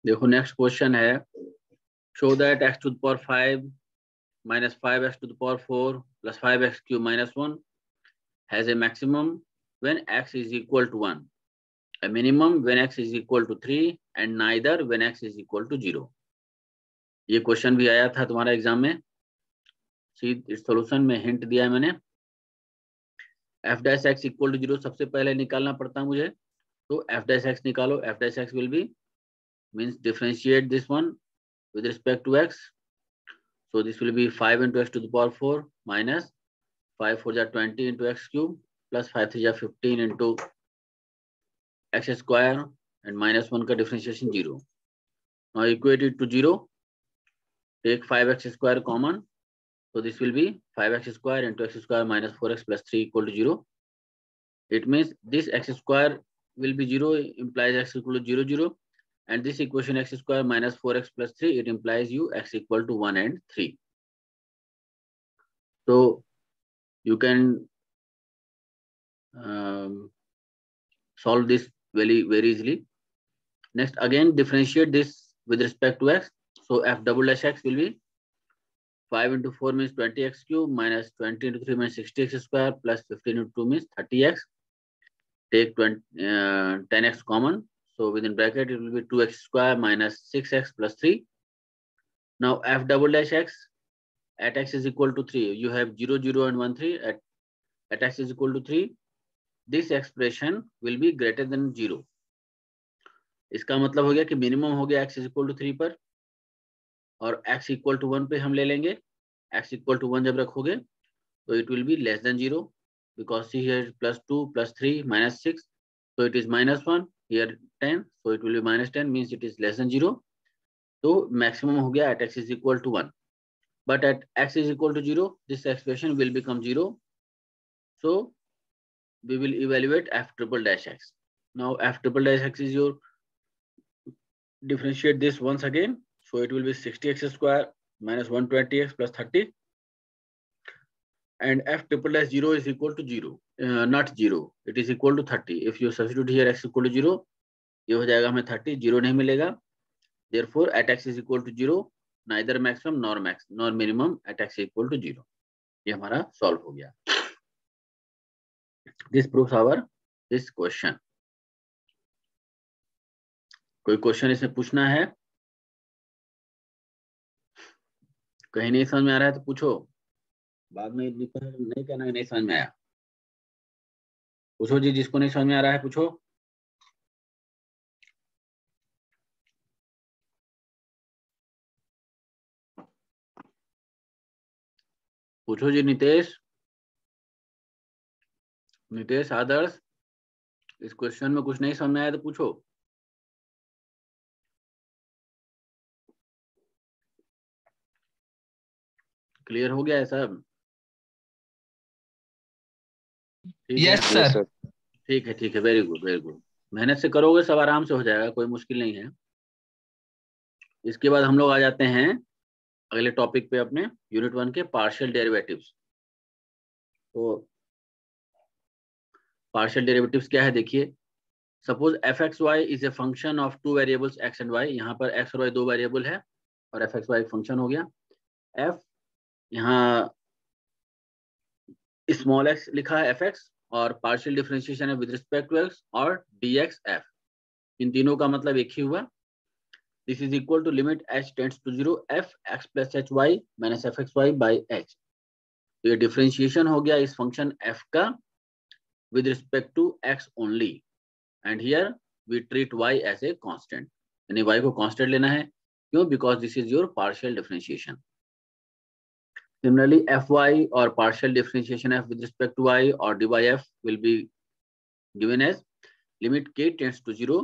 देखो next question है, show that x to the power 5 minus 5x to the power 4 plus 5x cube minus 1 has a maximum when x is equal to 1, a minimum when x is equal to 3 and neither when x is equal to 0. ये question भी आया था तुम्हारा exam में। इस solution में hint दिया है मैंने। f dash x equal to 0 सबसे पहले निकालना पड़ता है मुझे, तो f dash x निकालो। f dash x will be means differentiate this one with respect to x, so this will be 5 into x to the power 4 minus 5 4 ja 20 into x cube plus 5 3 ja 15 into x square and minus 1 का differentiation 0. Now equate it to 0, take 5x square common, so this will be 5x square into x square minus 4x plus 3 equal to 0. It means this x square will be 0, implies x equal to 0 0, and this equation x square minus 4x plus 3, it implies you x equal to 1 and 3. So you can solve this very easily. Next, again differentiate this with respect to x, so f double dash x will be 5 into 4 means 20x cube minus 20 into 3 means 60x square plus 15 into 2 means 30x. Take 10x common, so within bracket it will be 2x square minus 6x plus 3. Now f double dash x at x is equal to 3, you have 0 0 and 1 3. At x is equal to 3, this expression will be greater than 0. इसका मतलब हो गया कि minimum हो गया x is equal to 3 पर, और x equal to 1 पे हम ले लेंगे। x equal to 1 जब रखोगे तो it will be less than 0, because see here plus 2 plus 3 minus 6, so it is minus 1, here 10, so it will be minus 10, means it is less than 0. तो maximum हो गया at x is equal to 1, but at x is equal to 0, this expression will become 0. So we will evaluate f triple dash x. Now f triple dash x is your, differentiate this once again, so it will be 60x square minus 120x plus 30, and f triple dash 0 is equal to 0, not 0, it is equal to 30. If you substitute here x equal to 0, ये हो जाएगा हमें 30, 0 नहीं मिलेगा। Therefore at x is equal to 0, neither maximum nor minimum at x is equal to 0. ये हमारा solve हो गया। This proves our this question. कोई क्वेश्चन इसमें पूछना है? कहीं नहीं समझ में आ रहा है तो पूछो, बाद में नहीं कहना नहीं समझ में आया। पूछो जी, जिसको नहीं समझ में आ रहा है पूछो। पूछो जी नितेश, आदर्श, इस क्वेश्चन में कुछ नहीं समझ में आया तो पूछो। क्लियर हो गया है सब? Yes sir. ठीक है, वेरी गुड। मेहनत से करोगे सब आराम से हो जाएगा, कोई मुश्किल नहीं है। इसके बाद हम लोग आ जाते हैं अगले टॉपिक पे अपने यूनिट 1 के पार्शियल डेरिवेटिव्स। तो पार्शियल डेरिवेटिव्स क्या है देखिए। Suppose f x y is a function of two variables x and y. यहाँ पर एक्स और वाई दो वेरिएबल है और एफ एक्स वाई फंक्शन हो गया। एफ यहाँ स्मॉल एक्स लिखा है एफ एक्स, और पार्शियल डिफरेंशिएशन है विद रिस्पेक्ट टू एक्स और डी एक्स एफ। इन तीनों का मतलब एक ही हुआ। This is equal to limit h tends to 0 f x plus h y minus f x y by h. तो ये डिफरेंशिएशन हो गया इस फंक्शन f का with respect to x only, and here we treat y as a constant, यानी y को constant लेना है। क्यों? Because this is your partial differentiation. Similarly, fy or partial differentiation f with respect to y or dyf will be given as limit k tends to 0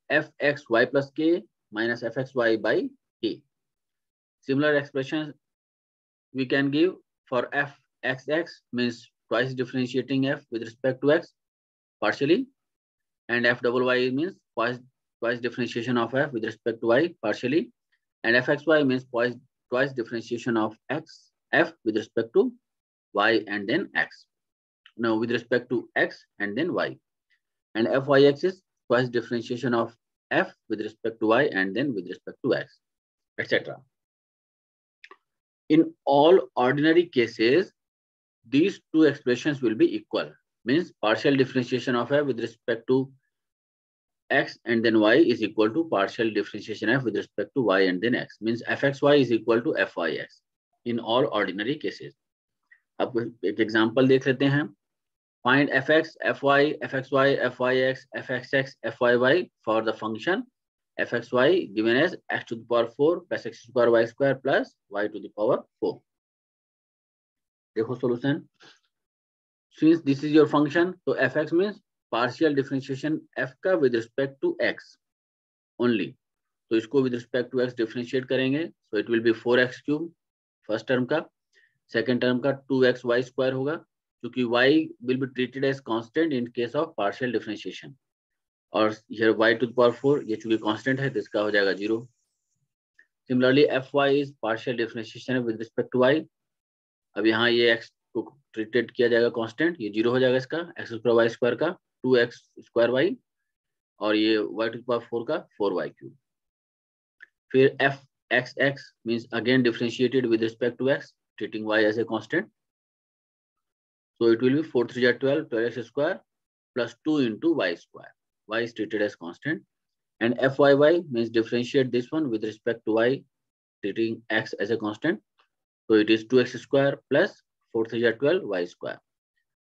fxy plus k minus fxy by k. Similar expressions we can give for fxx, means twice differentiating f with respect to x partially, and f_y means twice differentiation of f with respect to y partially, and fxy means twice differentiation of f with respect to y and then x. Now with respect to x and then y, and fyx is twice differentiation of f with respect to y and then with respect to x, etc. In all ordinary cases, these two expressions will be equal. Means partial differentiation of f with respect to x and then y is equal to partial differentiation f with respect to y and then x. Means fxy is equal to fyx in all ordinary cases. अब एक example देख लेते हैं. Find fx, fy, fxy, fyx, fxx, fyy for the function fxy given as x to the power 4 plus x square y square plus y to the power 4. देखो solution. Since this is your function, so fx means partial differentiation f का with respect to x only. तो इसको with respect to x differentiate करेंगे, so it will be 4x cube first term का, second term का 2xy square होगा, क्योंकि y will be treated as constant in case of partial differentiation. और here y to the power 4 ये चूंकि constant है तो इसका हो जाएगा 0. Similarly fy is partial differentiation with respect to y. अब यहाँ ये x को ट्रीटेड किया जाएगा कांस्टेंट, ये 0 हो जाएगा इसका x स्क्वायर y स्क्वायर का 2x स्क्वायर y और ये y टू द पावर 4 का 4y क्यूब. फिर fxx means again differentiated with respect to x, treating y as a constant. So it will be 4 3 12, 12x square plus 2 into y square. Y is treated as constant. And fyy means differentiate this one with respect to y, treating x as a constant. So it is 2x square plus 4 3 12 y square.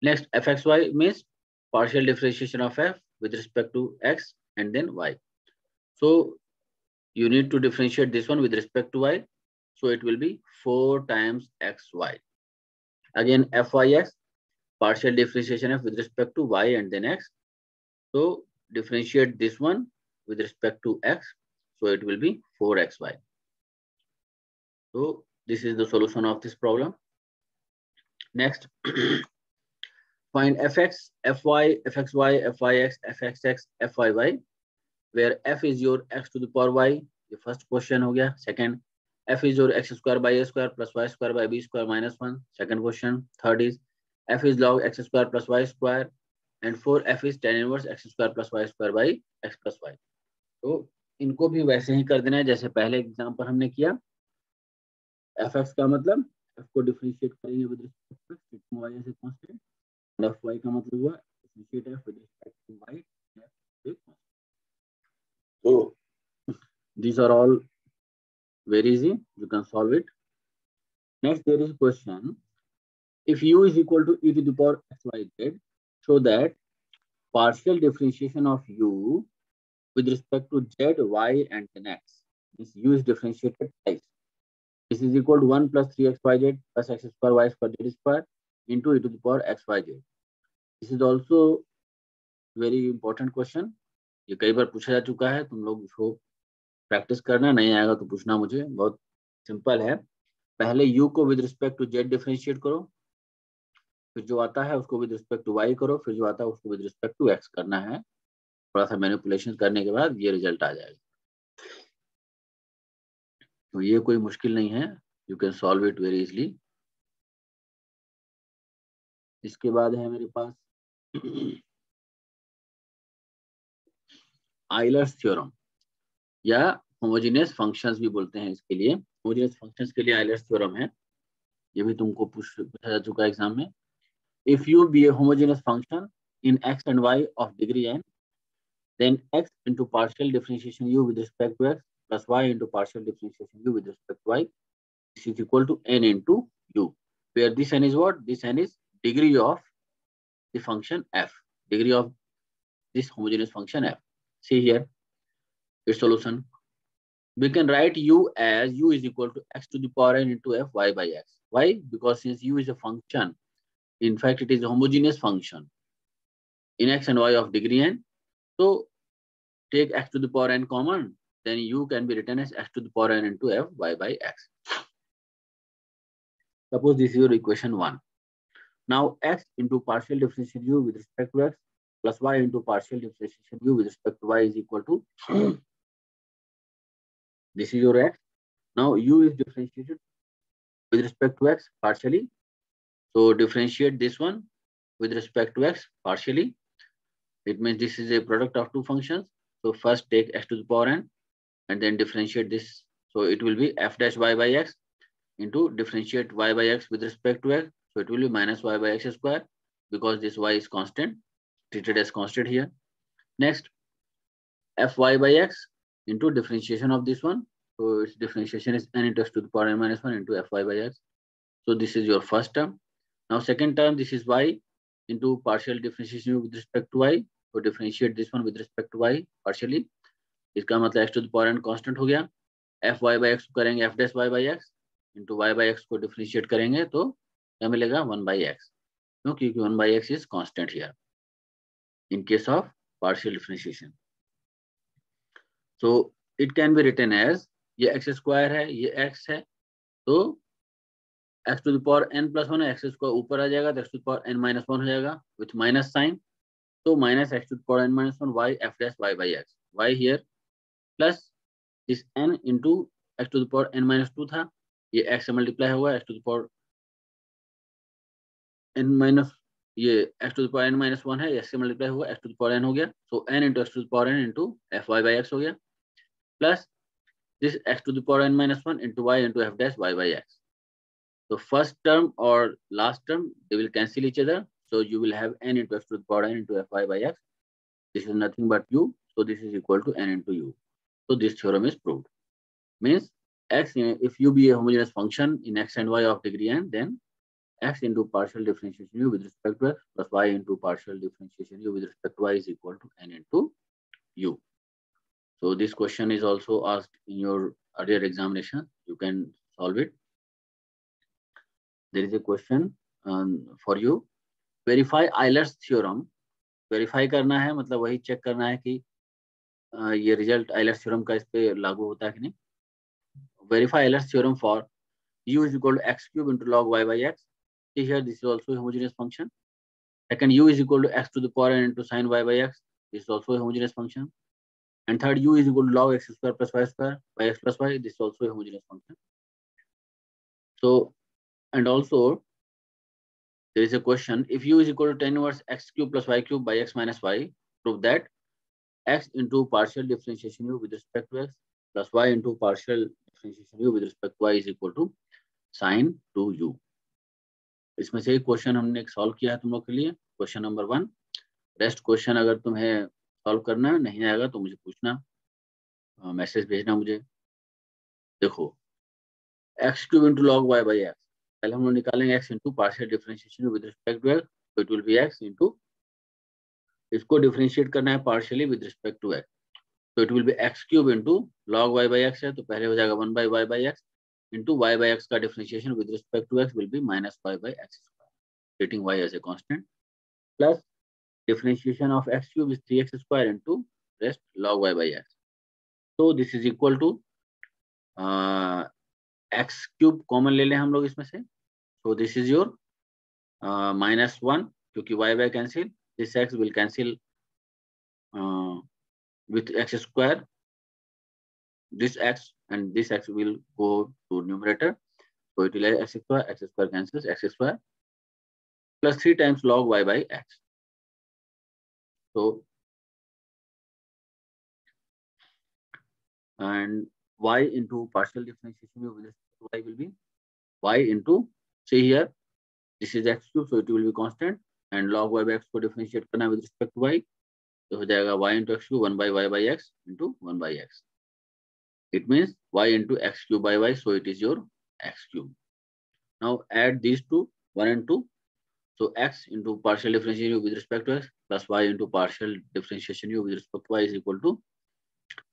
Next fxy means partial differentiation of f with respect to x and then y. So you need to differentiate this one with respect to y. So it will be 4 times xy. Again fyx, partial differentiation f with respect to y and then x. So differentiate this one with respect to x. So it will be 4xy. So this is the solution of this problem. Next, find fx, fy, fxy, fyx, fxx, fyy, where f is your x to the power y. The first question हो गया. Second, f is your x square by a square plus y square by b square minus 1. Second question. Third is f is log x square plus y square. And 4 f is tan inverse x square plus y square by x plus y. तो इनको भी वैसे ही कर देना है जैसे पहले example हमने किया. fx का मतलब f को डिफरेंशिएट करेंगे with respect to x, y ऐसे कांस्टेंट. and fy का मतलब हुआ differentiate f with respect to y, f. So these are all very easy, you can solve it. Next there is a question. If u is equal to e to the power xyz, show that partial differentiation of u with respect to z, y and then x. This u is differentiated twice. This is equal to 1 plus 3xyz plus x square y square z square into e to the power xyz. This is also very important question. ये कई बार पूछा जा चुका है, तुम लोग इसको practice करना, नहीं आएगा तो पूछना मुझे. बहुत सिंपल है. पहले u को with respect to z differentiate करो, फिर जो आता है उसको विद रिस्पेक्ट टू y करो, फिर जो आता है उसको विद रिस्पेक्ट टू x करना है. थोड़ा सा मैनिपुलेशन करने के बाद ये रिजल्ट आ जाएगा. तो ये कोई मुश्किल नहीं है, you can solve it very easily. इसके बाद है मेरे पास आइलर्स थ्योरम या होमोजेनियस फंक्शंस भी बोलते हैं. इसके लिए होमोजेनियस फंक्शंस के लिए आइलर्स थ्योरम है. ये भी तुमको पूछा जा चुका है एग्जाम में. If you be a homogeneous function in x and y of degree n, then x into partial differentiation u with respect to x plus y into partial differentiation u with respect to y, this is equal to n into u, where this n is what? This n is degree of the function f, degree of this homogeneous function f. See here, its solution. We can write u as u is equal to x to the power n into f y by x. Why? Because since u is a function, in fact it is a homogeneous function in x and y of degree n. So take x to the power n common, then u can be written as x to the power n into f y by x. Suppose this is your equation 1. Now x into partial differentiation u with respect to x plus y into partial differentiation u with respect to y is equal to this is your x. Now u is differentiated with respect to x partially. So differentiate this one with respect to x partially. It means this is a product of two functions. So first take x to the power n and then differentiate this. So it will be f dash y by x into differentiate y by x with respect to x. So it will be minus y by x square because this y is constant, treated as constant here. Next, fy by x into differentiation of this one. So its differentiation is n into x to the power n minus 1 into fy by x. So this is your first term. Now second term, this is y into partial differentiation with respect to y. So differentiate this one with respect to y partially. इसका मतलब x to the power n constant हो गया. fy by x करेंगे f dash y by x into y by x को differentiate करेंगे तो क्या मिलेगा 1 by x. क्यों? क्योंकि 1 by x is constant here in case of partial differentiation. So it can be written as ये x square है, ये x है, तो x to the power n plus 1 x square ऊपर आ जाएगा तो x to the power n minus 1 हो जाएगा with minus sign. तो minus x to the power n minus 1 y f dash y by x. y here plus this n into x to the power n minus 2 था, ये x से multiply होगा x to the power n minus ये x to the power n minus 1 है, x से multiply होगा x to the power n हो गया. So n into x to the power n into fy by x हो गया plus this x to the power n minus 1 into y into f dash y by x. So first term or last term, they will cancel each other. So you will have n into x to the power n into fy by x. This is nothing but u. So this is equal to n into u. So this theorem is proved. Means x, if u be a homogeneous function in x and y of degree n, then x into partial differentiation u with respect to x plus y into partial differentiation u with respect to y is equal to n into u. So this question is also asked in your earlier examination. You can solve it. There is a question for you. Verify Euler's theorem. Verify करना है मतलब वही check करना है कि ये result Euler's theorem का इस पे लागू होता है कि नहीं. Verify Euler's theorem for u is equal to x cube into log y by x. See here, this is also a homogeneous function. Second, u is equal to x to the power n into sin y by x. This is also a homogeneous function. And third, u is equal to log x square plus y square by x plus y. This is also a homogeneous function. So, and also there is a question: if u is equal to tan inverse x cube plus y cube by x minus y, prove that x into partial differentiation u with respect to x plus y into partial differentiation u with respect to y is equal to sin 2u. इसमें से एक question हमने एक solve किया है तुम लोग के लिए, क्वेश्चन नंबर 1. रेस्ट क्वेश्चन अगर तुम्हें सॉल्व करना है, नहीं आएगा तो मुझे पूछना, मैसेज भेजना मुझे. देखो x cube into log y by x, पहले हम लोग निकालेंगे x into partial differentiation with respect to x, तो it will be x into, इसको डिफरेंशिएट करना है partially with respect to x, तो it will be x cube into log y by x है, तो पहले हो जाएगा 1 by y by x into y by x का differentiation with respect to x will B minus y by x square, treating y as a constant, plus differentiation of x cube is 3x square into rest log y by x. So this is equal to x cube common ले लें हम लोग इसमें से, so this is your minus 1 क्योंकि y by cancel, this x will cancel with x square, this x and this x will go to numerator, so it will be x square cancels x square plus 3 times log y by x. So and y into partial differentiation with respect to y will be y into, say here this is x cube, so it will be constant, and log y by x को differentiate करना with respect to y, तो हो जाएगा y into x cube 1 by y by x into 1 by x. It means y into x cube by y, so it is your x cube. Now add these two, 1 and 2. So x into partial differentiation u with respect to x plus y into partial differentiation u with respect to y is equal to,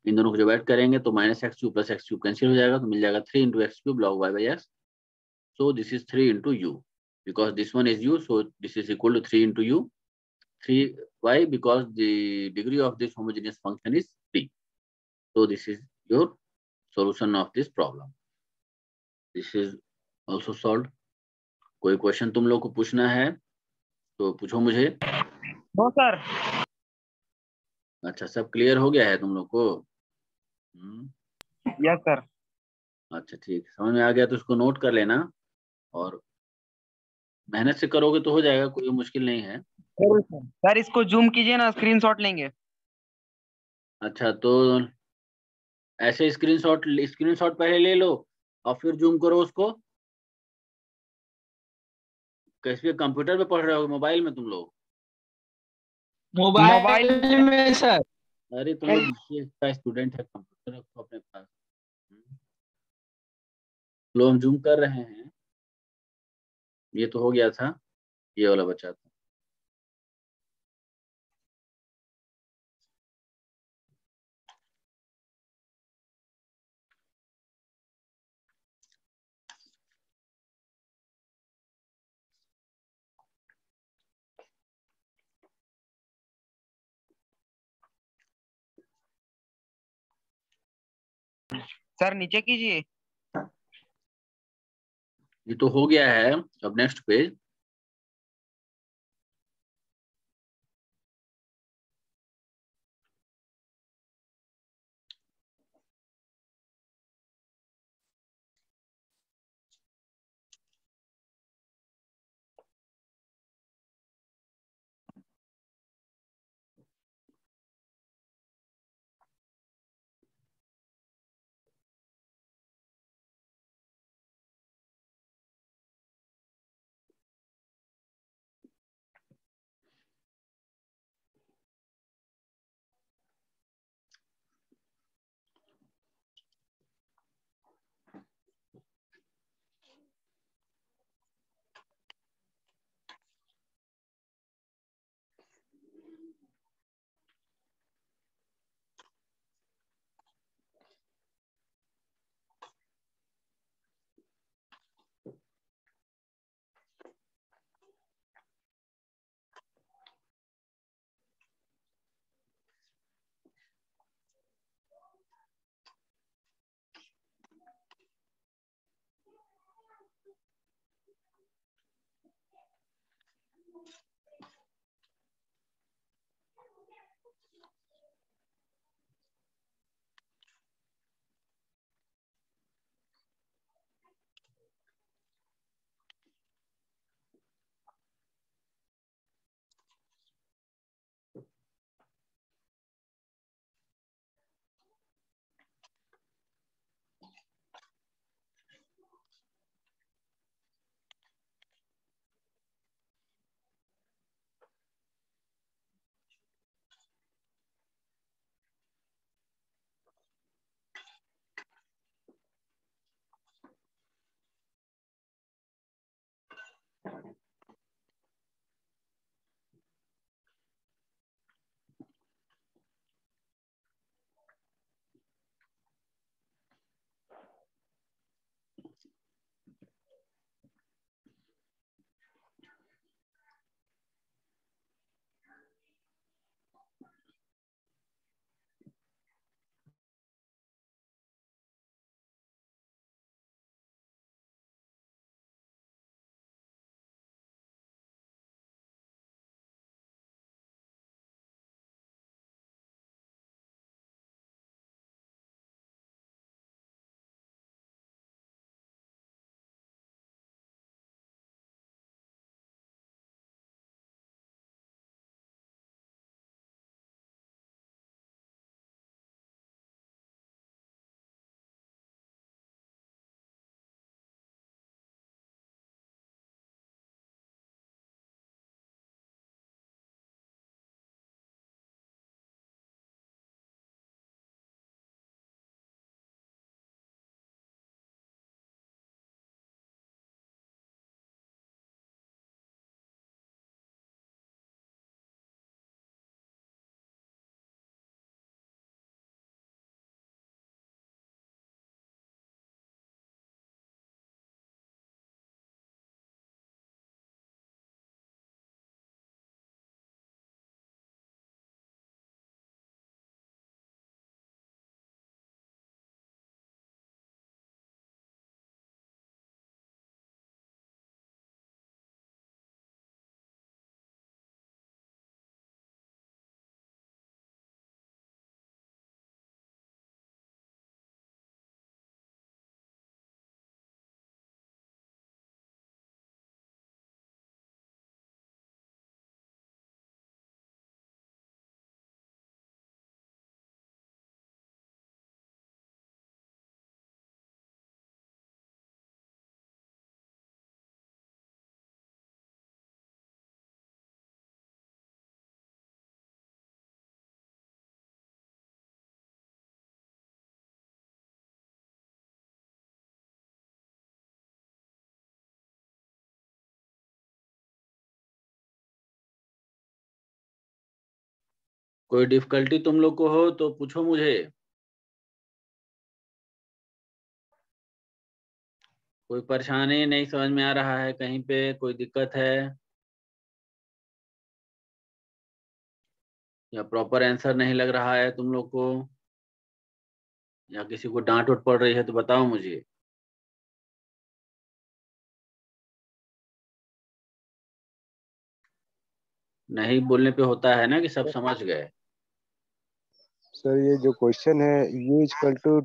इन दोनों को जब add करेंगे तो minus x cube plus x cube cancel हो जाएगा, तो मिल जाएगा 3 into x cube log y by x. So this is 3 into u because this one is u, so this is equal to 3 into u. 3 why? Because the degree of this homogeneous function is 3. So this is your solution of this problem. This is also solved. कोई question तुम लोग को पूछना है तो पूछो मुझे. No sir. अच्छा, सब क्लियर हो गया है तुम लोग को? Yes sir. अच्छा ठीक, समझ में आ गया तो इसको नोट कर लेना और मेहनत से करोगे तो हो जाएगा, कोई मुश्किल नहीं है. सर इसको जूम कीजिए ना, स्क्रीनशॉट लेंगे. अच्छा, तो ऐसे स्क्रीनशॉट पहले ले लो और फिर जूम करो उसको। कैसे कंप्यूटर पे पढ़ रहे हो, मोबाइल में तुम लोग? मोबाइल में सर। अरे तुम लोग बीसीए का स्टूडेंट है, कंप्यूटर रखो अपने पास। लो हम जूम कर रहे हैं। ये तो हो गया था, ये वाला बचा था। सर नीचे कीजिए। ये तो हो गया है। अब नेक्स्ट पेज। कोई डिफिकल्टी तुम लोग को हो तो पूछो मुझे। कोई परेशानी नहीं समझ में आ रहा है, कहीं पे कोई दिक्कत है, या प्रॉपर आंसर नहीं लग रहा है तुम लोग को, या किसी को डांट उट पड़ रही है तो बताओ मुझे। नहीं बोलने पे होता है ना कि सब समझ गए। सर ये जो क्वेश्चन है, u इक्वल टू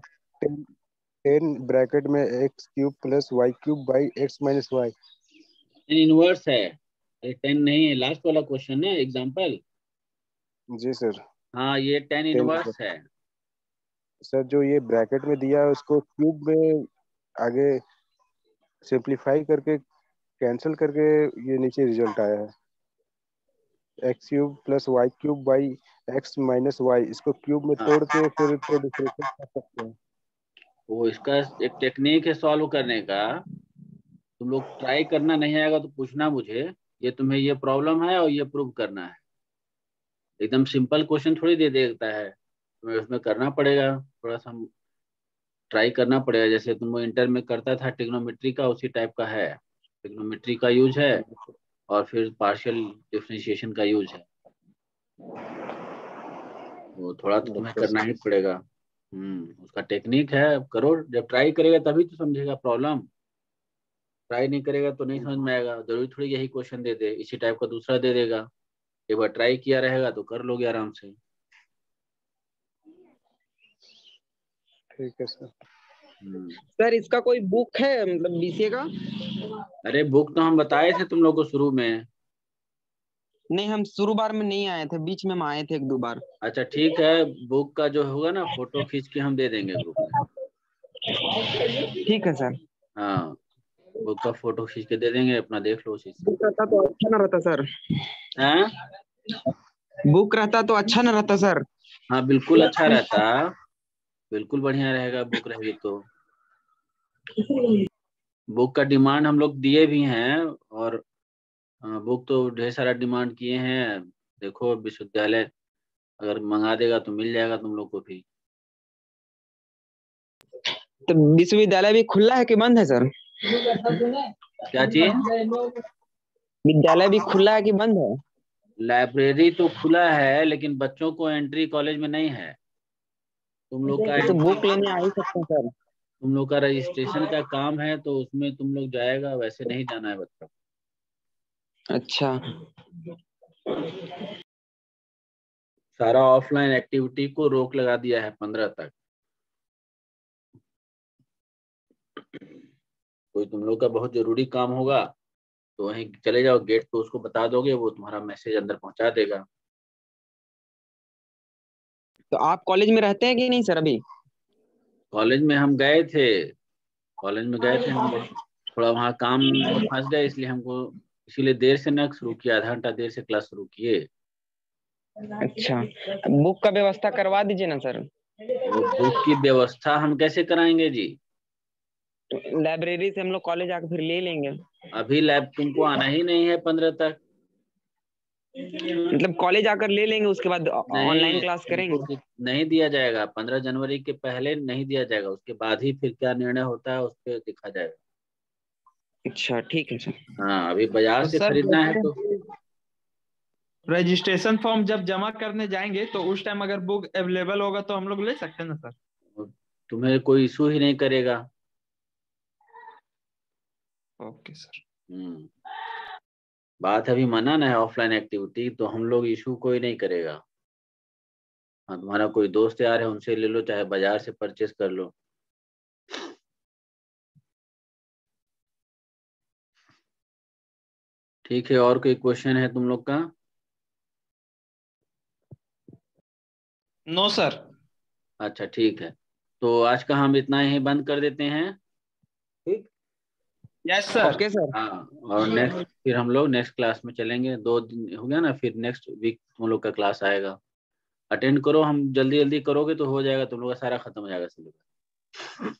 10 ब्रैकेट में x cube plus y cube by x minus y. Ten inverse है, ये 10 नहीं है, लास्ट वाला क्वेश्चन है एग्जाम्पल। जी सर। हाँ ये 10 10 इनवर्स है। सर जो ये ब्रैकेट में दिया है उसको क्यूब में आगे सिंप्लीफाई करके कैंसिल करके ये नीचे रिजल्ट आया है, x cube plus y cube by x minus y. इसको क्यूब में हाँ तोड़ के फिर तो डिफरेंशिएट कर सकते हैं। वो इसका एक टेक्निक है सॉल्व करने का। तुम लोग ट्राई करना, नहीं आएगा तो पूछना मुझे, ये तुम्हें ये प्रॉब्लम है और ये प्रूव करना है। एकदम सिंपल क्वेश्चन थोड़ी दे देता है, तुम्हें उसमें करना पड़ेगा, थोड़ा सा ट्राई करना पड़ेगा। जैसे तुम इंटर में करता था ट्रिग्नोमेट्री का, उसी टाइप का है। ट्रिग्नोमेट्री का यूज है और फिर पार्शियल डिफरेंशिएशन का यूज है, वो थोड़ा तो तुम्हें अच्छा करना सर। ही पड़ेगा। उसका टेक्निक है, करो। जब ट्राई करेगा तभी तो समझेगा प्रॉब्लम, ट्राई नहीं करेगा तो नहीं समझ में आएगा। जरूरी थोड़ी यही क्वेश्चन दे दे, इसी टाइप का दूसरा दे देगा। एक बार ट्राई किया रहेगा तो कर लोगे आराम से। ठीक है सर। हम्म। सर इसका कोई बुक है मतलब बीसीए का? अरे बुक तो हम बताए थे तुम लोग को शुरू में। नहीं, हम शुरू बार में नहीं आए थे, बीच में हम आए थे एक दो बार। अच्छा ठीक है, बुक का जो होगा ना फोटो खींच के हम दे देंगे ग्रुप में। ठीक है सर। हाँ बुक का फोटो खींच के दे देंगे, अपना देख लो उसी से। बुक रहता तो अच्छा ना रहता सर। हाँ बुक रहता तो अच्छा ना रहता सर। हाँ बिल्कुल अच्छा रहता, बिल्कुल बढ़िया रहेगा बुक रहेगी तो। बुक का डिमांड हम लोग दिए भी हैं, और बुक तो ढेर सारा डिमांड किए हैं। देखो विश्वविद्यालय अगर मंगा देगा तो मिल जाएगा तुम लोग को भी। तो विश्वविद्यालय भी खुला है कि बंद है सर? क्या चीज? विद्यालय भी खुला है कि बंद है? लाइब्रेरी तो खुला है लेकिन बच्चों को एंट्री कॉलेज में नहीं है। तुम लोग का तो एंट्री, बुक लेने आ ही सकते हैं सर। तुम लोग का रजिस्ट्रेशन का काम है तो उसमें तुम लोग जाएगा, वैसे नहीं जाना है बच्चों। अच्छा। सारा ऑफलाइन एक्टिविटी को रोक लगा दिया है 15 तक। कोई तुम लोग का बहुत जरूरी काम होगा तो वहीं चले जाओ गेट पे, उसको बता दोगे, वो तुम्हारा मैसेज अंदर पहुंचा देगा। तो आप कॉलेज में रहते हैं कि नहीं सर अभी? कॉलेज में हम गए थे, कॉलेज में गए थे हम लोग, थोड़ा वहाँ काम में फंस गए, इसलिए हमको, इसीलिए देर से ना शुरू किया, आधा घंटा देर से क्लास शुरू किए। अच्छा, बुक का व्यवस्था करवा दीजिए ना सर। वो बुक की व्यवस्था हम कैसे कराएंगे जी? लाइब्रेरी से हम लोग कॉलेज आकर फिर ले लेंगे। अभी लैब तुमको आना ही नहीं है 15 तक। मतलब कॉलेज आकर ले लेंगे, उसके बाद ऑनलाइन नहीं क्लास तुमको करेंगे। नहीं दिया जाएगा, 15 जनवरी के पहले नहीं दिया जाएगा, उसके बाद ही फिर क्या निर्णय होता है उस पर देखा जाएगा। अच्छा ठीक है सर। हाँ अभी बाजार तो से सर खरीदना है तो। रजिस्ट्रेशन फॉर्म जब जमा करने जाएंगे तो उस टाइम अगर बुक अवेलेबल होगा तो हम लोग ले सकते हैं ना सर? तुम्हें कोई इशू ही नहीं करेगा। Okay sir. हम्म बात अभी मना ना है ऑफलाइन एक्टिविटी, तो हम लोग इशू कोई नहीं करेगा। हाँ तुम्हारा कोई दोस्त यार है उनसे ले लो, चाहे बाजार से परचेस कर लो। ठीक है, और कोई क्वेश्चन है तुम लोग का? No sir. अच्छा ठीक है, तो आज का हम इतना ही बंद कर देते हैं। ठीक। Yes sir. Okay sir. हाँ और नेक्स्ट फिर हम लोग नेक्स्ट क्लास में चलेंगे, 2 दिन हो गया ना, फिर नेक्स्ट वीक तुम लोग का क्लास आएगा। अटेंड करो, हम जल्दी जल्दी करोगे तो हो जाएगा, तुम लोग का सारा खत्म हो जाएगा सिलेबस।